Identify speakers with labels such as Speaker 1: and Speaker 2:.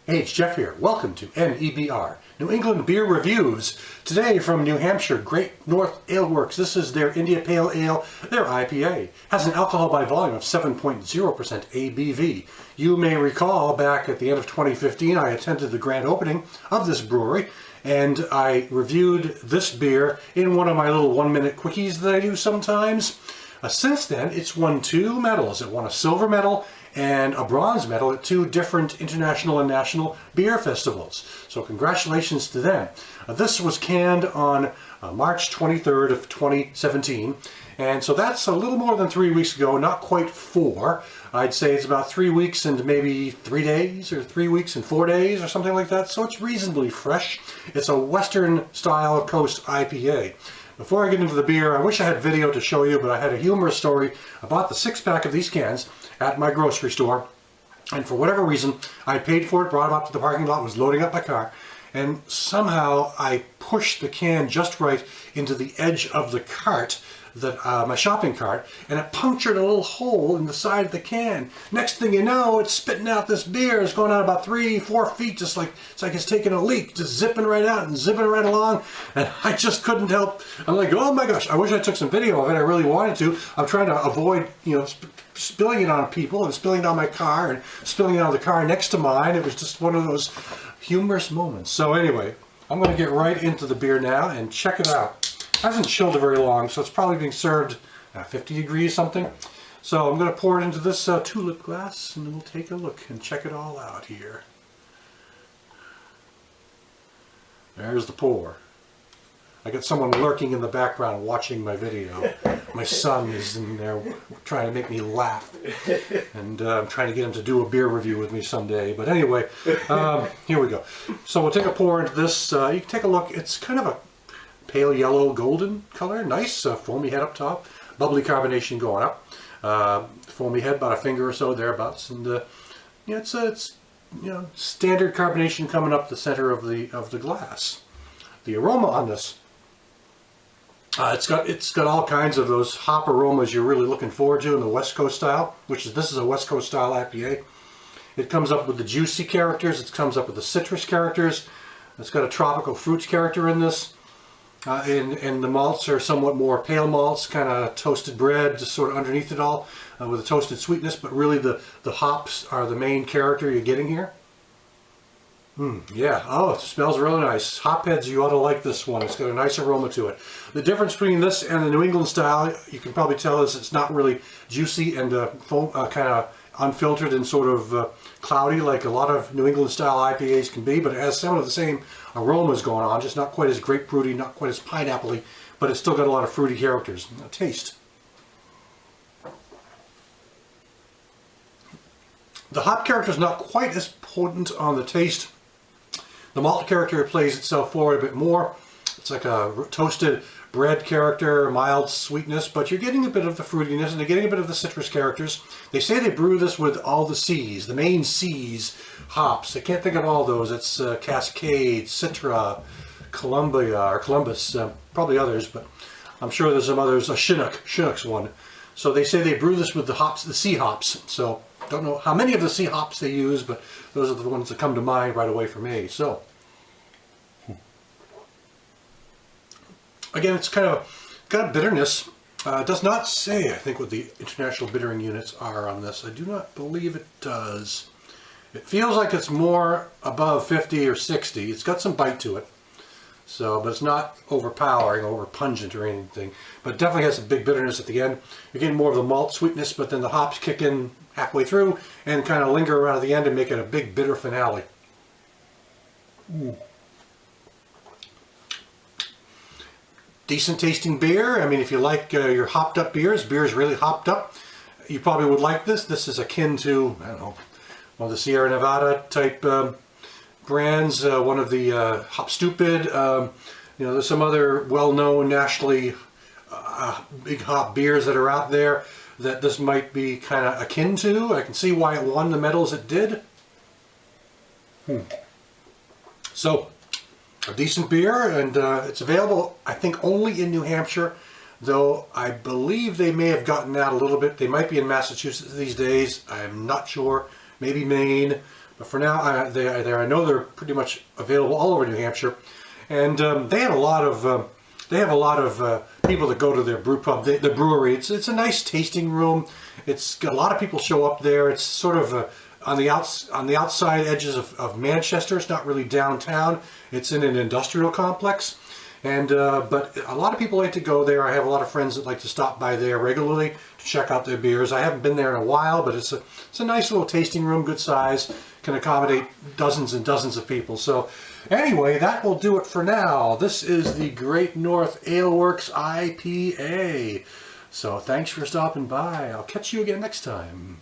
Speaker 1: Hey, it's Jeff here. Welcome to NEBR, New England Beer Reviews. Today from New Hampshire, Great North Ale Works. This is their India Pale Ale, their IPA. Has an alcohol by volume of 7.0% ABV. You may recall back at the end of 2015, I attended the grand opening of this brewery, and I reviewed this beer in one of my little 1-minute quickies that I do sometimes. Since then, it's won 2 medals. It won a silver medal and a bronze medal at 2 different international and national beer festivals. So congratulations to them. This was canned on March 23rd of 2017. And so that's a little more than 3 weeks ago, not quite 4. I'd say it's about 3 weeks and maybe 3 days, or 3 weeks and 4 days, or something like that. So it's reasonably fresh. It's a Western style Coast IPA. Before I get into the beer, I wish I had video to show you, but I had a humorous story about the 6-pack of these cans at my grocery store. And for whatever reason, I paid for it, brought it up to the parking lot, was loading up my car, and somehow I pushed the can just right into the edge of the cart, my shopping cart, and it punctured a little hole in the side of the can. Next thing you know, it's spitting out this beer. It's going out about 3-4 feet, just like it's taking a leak, just zipping right out and zipping right along. And I just couldn't help. I'm like, oh my gosh, I wish I took some video of it. I really wanted to. I'm trying to avoid, spilling it on people and spilling it on my car and spilling it on the car next to mine. It was just one of those humorous moments. So anyway, I'm going to get right into the beer now and check it out. It hasn't chilled very long, so it's probably being served at 50 degrees something. So I'm going to pour it into this tulip glass, and we'll take a look and check it all out here. There's the pour. I got someone lurking in the background watching my video. My son is in there trying to make me laugh, and I'm trying to get him to do a beer review with me someday. But anyway, here we go. So we'll take a pour into this. You can take a look. It's kind of a pale yellow golden color, nice foamy head up top, bubbly carbonation going up, foamy head about a finger or so thereabouts, and it's standard carbonation coming up the center of the glass. The aroma on this, it's got all kinds of those hop aromas you're really looking forward to in the West Coast style, this is a West Coast style IPA. It comes up with the juicy characters, it comes up with the citrus characters, it's got a tropical fruits character in this. And the malts are somewhat more pale malts, kind of toasted bread, just sort of underneath it all, with a toasted sweetness, but really the hops are the main character you're getting here. Yeah, oh, it smells really nice. Hopheads, you ought to like this one. It's got a nice aroma to it. The difference between this and the New England style, you can probably tell, is it's not really juicy and kind of unfiltered and sort of cloudy like a lot of New England style IPAs can be, but it has some of the same aromas going on, just not quite as grapefruity, not quite as pineapple-y, but it's still got a lot of fruity characters. Now, taste. The hop character is not quite as potent on the taste. The malt character plays itself forward a bit more. It's like a toasted bread character, mild sweetness, but you're getting a bit of the fruitiness and you're getting a bit of the citrus characters. They say they brew this with all the C's, the main C's hops. I can't think of all those. It's Cascade, Citra, Columbus, probably others, but I'm sure there's some others. Chinook's one. So they say they brew this with the hops, the C hops. So don't know how many of the C hops they use, but those are the ones that come to mind right away for me. So again, it's got a bitterness. It does not say, I think, what the international bittering units are on this. I do not believe it does. It feels like it's more above 50 or 60. It's got some bite to it. So, but it's not overpowering, over pungent or anything. But it definitely has a big bitterness at the end. You're getting more of the malt sweetness, but then the hops kick in halfway through and kind of linger around at the end and make it a big bitter finale. Decent tasting beer. I mean, if you like your hopped up beers really hopped up, you probably would like this. This is akin to, I don't know, one of the Sierra Nevada type brands, one of the Hop Stupid. There's some other well-known nationally big hop beers that are out there that this might be kind of akin to. I can see why it won the medals it did. So, a decent beer, and it's available, I think, only in New Hampshire, though I believe they may have gotten out a little bit. They might be in Massachusetts these days. I'm not sure. Maybe Maine. But for now, I know they're pretty much available all over New Hampshire, and they have a lot of people that go to their brew pub, the brewery. It's a nice tasting room. It's got a lot of people show up there. It's sort of on the outside edges of Manchester. It's not really downtown. It's in an industrial complex, and but a lot of people like to go there. I have a lot of friends that like to stop by there regularly to check out their beers. I haven't been there in a while, but it's a nice little tasting room, good size, can accommodate dozens and dozens of people. So anyway, that will do it for now. This is the Great North Ale Works IPA. So thanks for stopping by. I'll catch you again next time.